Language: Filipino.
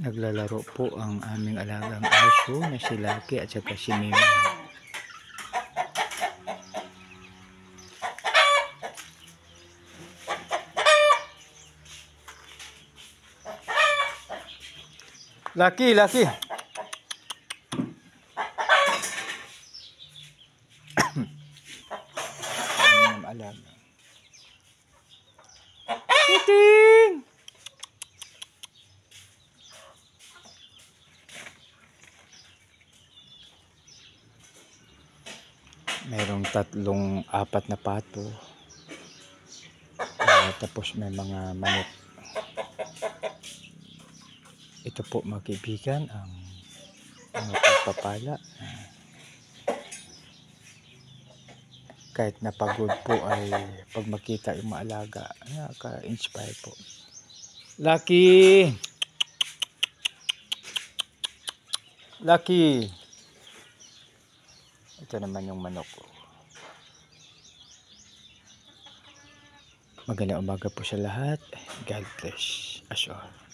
Naglalaro po ang aming alagang aso na si Lucky at saka si Mimi. Lucky, Lucky. Ang alaga. Titing! Mayroong apat na pato. Tapos may mga manok. Ito po mga kaibigan ang mga pagpapala. Kahit napagod po ay pag makita yung maalaga, nakaka-inspire po. Lucky! Lucky! Ito naman yung manok. Magandang umaga po sa lahat. God bless us all.